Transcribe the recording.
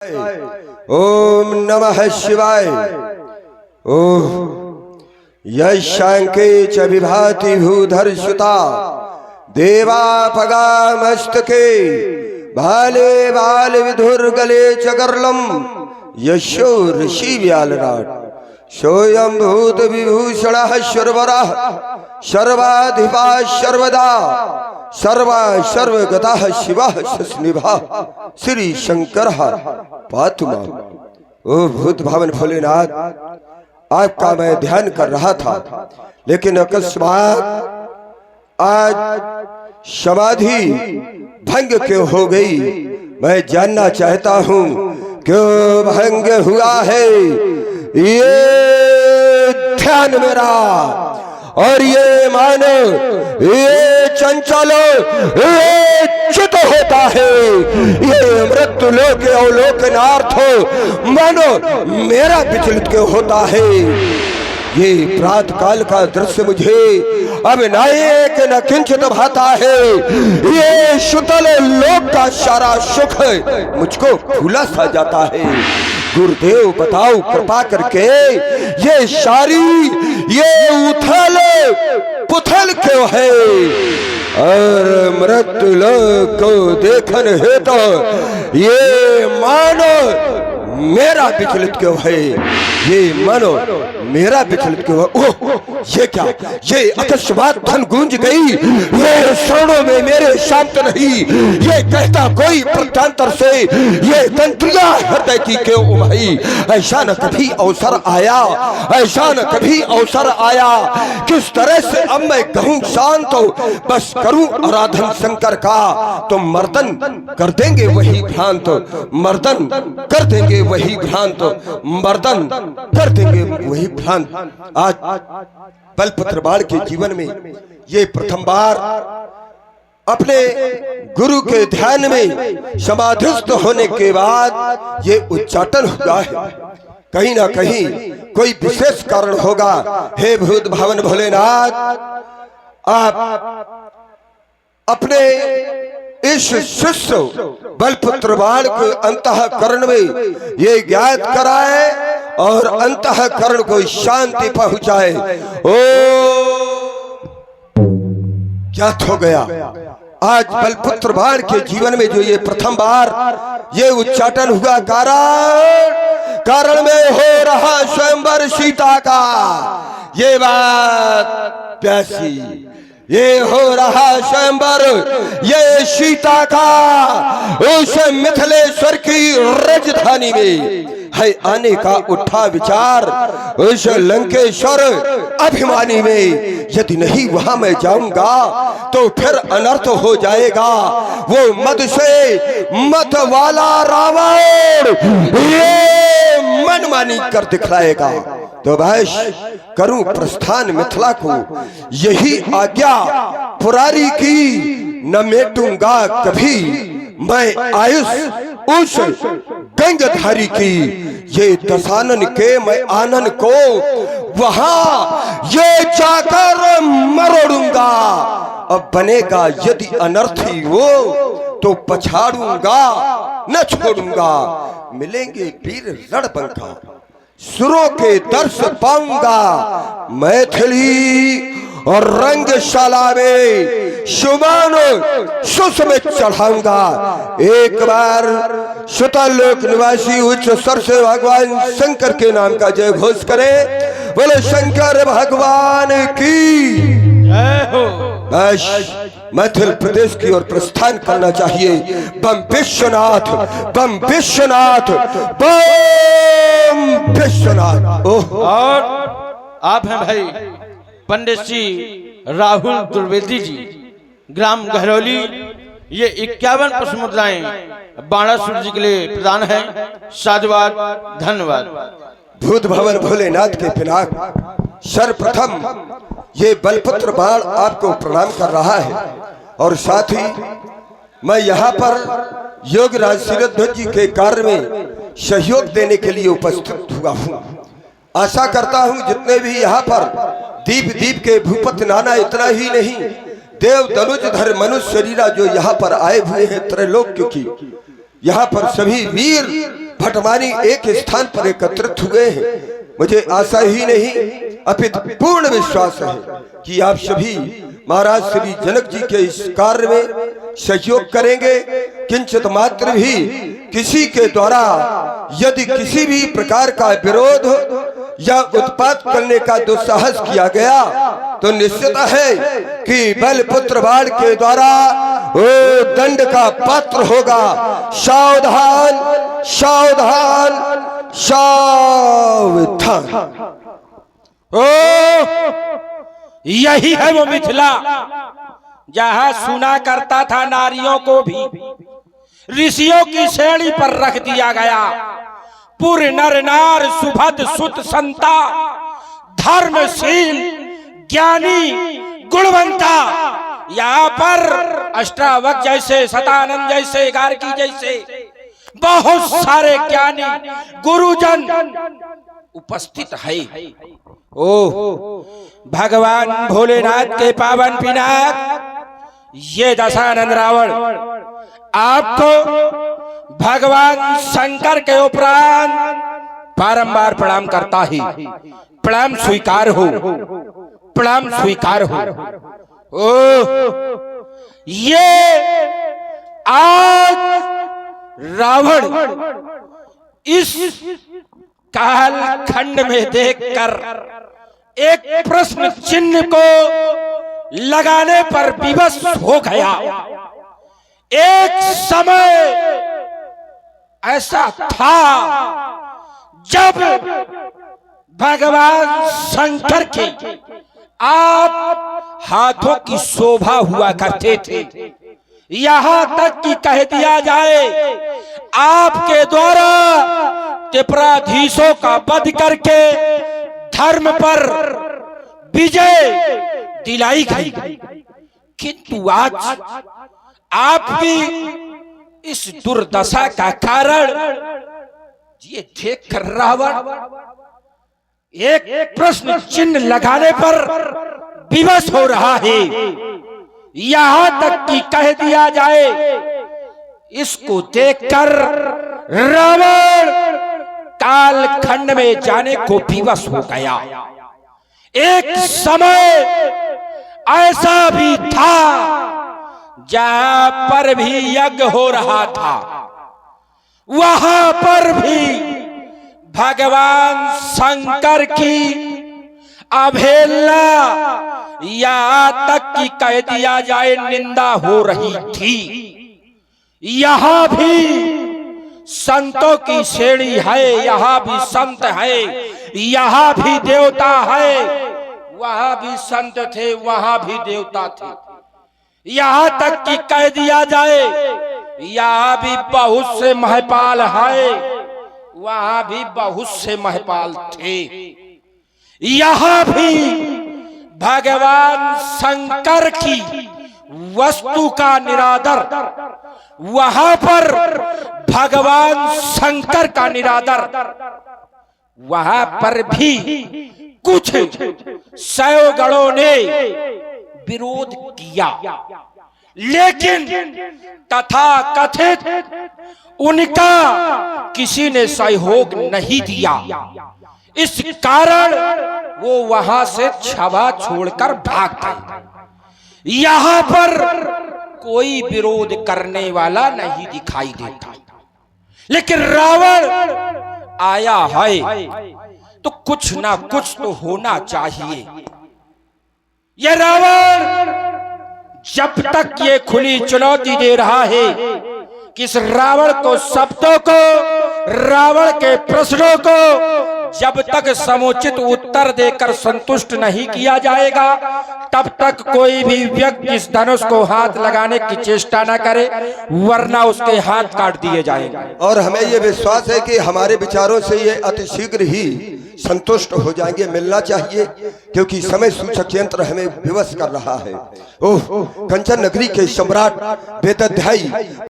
ओम नमः शिवाय। ओह यशांके च विभाति भूधर सुता देवापगा मस्तके भाले बाल विधुर गले च गर्लम यशो ऋषि व्यालराट सोयं भूत विभूषण शर्वरा सर्वाधिपा सर्वदा सर्वा सर्वगता शिवा सस्निभा श्री शंकर पातु माम। ओ भूत भावन भोलेनाथ, आपका मैं ध्यान कर रहा था, लेकिन अकस्मात आज समाधि भंग क्यों हो गई? मैं जानना चाहता हूँ क्यों भंग हुआ है। ये ध्यान मेरा और ये मान, ये चंचल, ये चित होता है, ये मृत्यु लोक अवलोकनार्थ मानो मेरा विचलित क्यों होता है। ये प्रात काल का दृश्य मुझे अब नायक न किंचित भाता है। ये शुतल लोक का सारा सुख मुझको भूला सा जाता है। गुरुदेव बताओ कृपा करके, ये सारी ये उथल पुथल क्यों है? और मृत्यु लोक को देखन है तो ये मानो मेरा विचलित क्यों है? ये मानो मेरा विचलित क्यों है? ओह ये क्या? ये अकस्मात धन गूंज गई, ये शरणों में मेरे शांत नहीं। ये कहता कोई प्रत्यांतर से ये तंत्रियां हृदय की क्यों उमाई? ऐसा न कभी अवसर आया, ऐसा न कभी अवसर आया। किस तरह से अब मैं कहूँ शांत हो, बस करूं आराधन शंकर का, तो मर्दन कर देंगे वही भ्रांत, मर्दन कर देंगे वही भ्रांत, मर्दन कर देंगे वही भ्रांत। आज बलपत्र बाण के जीवन में ये प्रथम बार अपने गुरु के ध्यान में समाधिस्थ होने के बाद ये उच्चाटन हुआ है। कहीं ना कहीं कोई विशेष कारण होगा। हे भूत भावन भोलेनाथ, आप अपने इस शिष्य बलपुत्र बाण के अंतःकरण में ये ज्ञात कराए और अंतःकरण को शांति पहुंचाए। ओ ज्ञात हो गया आज बलपुत्र बाण के जीवन में जो ये प्रथम बार ये उच्चाटन हुआ, कारण में हो रहा स्वयंवर सीता का। ये बात प्यासी, ये हो रहा स्वयंवर ये सीता का उस मिथिलेश्वर की राजधानी में है आने का उठा विचार। उस लंकेश्वर अभिमानी में यदि नहीं वहां मैं जाऊंगा तो फिर अनर्थ हो जाएगा। वो मद से मत वाला रावण ये मनमानी कर दिखलाएगा। तो बस करूं प्रस्थान मिथिला को, यही आज्ञा पुरारी की, न मेटूंगा कभी मैं आयुष उस गंगधारी की। ये दशानन के मैं आनन को वहां ये जाकर मरोड़ूंगा। अब बनेगा यदि अनर्थी वो तो पछाड़ूंगा न छोड़ूंगा। मिलेंगे वीर रणबंका, सुरों के दर्श पाऊंगा। मैथिली और रंगशाला में शुमान सुसमेत चढ़ाऊंगा। एक बार सुतलोक निवासी उच्च स्वर से भगवान शंकर के नाम का जय घोष करे। बोले शंकर भगवान की जय हो। बस मध्य प्रदेश की ओर प्रस्थान करना चाहिए। बम विश्वनाथ, बम विश्वनाथ, बम विश्वनाथ। ओह और आप हैं भाई पंडित जी राहुल द्विवेदी जी, ग्राम गहरौली। ये 51 पुष्प मुद्राएं बाणासुर जी के लिए प्रदान है। साधुवाद, धन्यवाद। भूत भवन भोलेनाथ के पिनाक सर्वप्रथम ये बलपुत्र बाण आपको प्रणाम कर रहा है। और साथ ही मैं यहाँ पर योगराज शिरोध्वज जी के कार्य में सहयोग देने के लिए उपस्थित हुआ हूँ। आशा करता हूँ जितने भी यहाँ पर दीप के भूपत नाना, इतना ही नहीं देव दनुज धर मनुष्य शरीरा जो यहाँ पर आए हुए हैं त्रैलोक्य की, यहाँ पर सभी वीर भटमानी एक स्थान पर एकत्रित हुए हैं। मुझे आशा ही नहीं अपितु पूर्ण विश्वास है कि आप सभी महाराज श्री जनक जी के इस कार्य में सहयोग करेंगे। किंचित मात्र भी किसी के द्वारा यदि किसी भी प्रकार का विरोध या उत्पात करने का दुस्साहस किया गया तो निश्चित है कि बलपुत्र बाण के द्वारा वो दंड का पात्र होगा। सावधान सावधान सावधान। ओ यही है वो मिथिला जहां सुना करता था नारियों को भी ऋषियों की श्रेणी पर रख दिया गया। पुर नर नार सुभद सुत संता धर्मशील ज्ञानी गुणवंता। यहाँ पर अष्टावक्र जैसे सतानंद जैसे गार्गी जैसे बहुत सारे ज्ञानी गुरुजन उपस्थित है। ओह भगवान भोलेनाथ के पावन पिनाक ये दशानंद रावण आपको भगवान शंकर के उपरांत बारंबार प्रणाम करता है। प्रणाम स्वीकार हो, प्रणाम स्वीकार हो। ओह ये आज रावण इस काल खंड में देखकर एक प्रश्न चिन्ह को लगाने पर विवश हो गया। एक समय ऐसा था जब भगवान शंकर के आप हाथों की शोभा हुआ करते थे। यहां तक कि कह दिया जाए आपके द्वारा त्रिपुराधीशों का वध करके धर्म पर विजय दिलाई गई। किंतु आज आपकी इस दुर्दशा का कारण ये देखकर रावण एक प्रश्न चिन्ह लगाने पर विवश हो रहा है। यहां तक कि कह दिया जाए इसको देखकर रावण काल खंड में जाने को विवश हो गया। एक समय ऐसा भी था जहां पर भी यज्ञ हो रहा था, वहां पर भी भगवान शंकर की अवहेलना यहाँ तक कि कह दिया जाए निंदा हो रही थी। यहाँ भी संतों की श्रेणी है, यहाँ भी संत है, यहाँ भी देवता है, वहां भी संत थे, वहां भी देवता थे। यहाँ तक कि कह दिया जाए यहाँ भी बहुत से महपाल है, वहां भी बहुत से महपाल थे। यहाँ भी भगवान शंकर की वस्तु का निरादर, वहां पर भगवान शंकर का निरादर, वहां पर भी कुछ सैगणों ने विरोध किया, लेकिन तथा कथित उनका किसी ने सहयोग नहीं दिया। इस कारण वो वहां से छवा छोड़कर भाग गए। यहाँ पर कोई विरोध करने वाला नहीं दिखाई देता, लेकिन रावण आया है तो कुछ ना कुछ तो होना चाहिए। यह रावण जब तक ये खुली चुनौती दे रहा है कि इस रावण को शब्दों को, रावण के प्रश्नों को जब तक समुचित उत्तर देकर संतुष्ट नहीं किया जाएगा तब तक कोई भी व्यक्ति इस धनुष को हाथ लगाने की चेष्टा न करे, वरना उसके हाथ काट दिए जाएंगे। और हमें ये विश्वास है कि हमारे विचारों से ये अतिशीघ्र ही संतुष्ट हो जाएंगे। मिलना चाहिए क्योंकि समय सूचक यंत्र हमें विवश कर रहा है। ओह कंचन नगरी के सम्राट वेदाध्यायी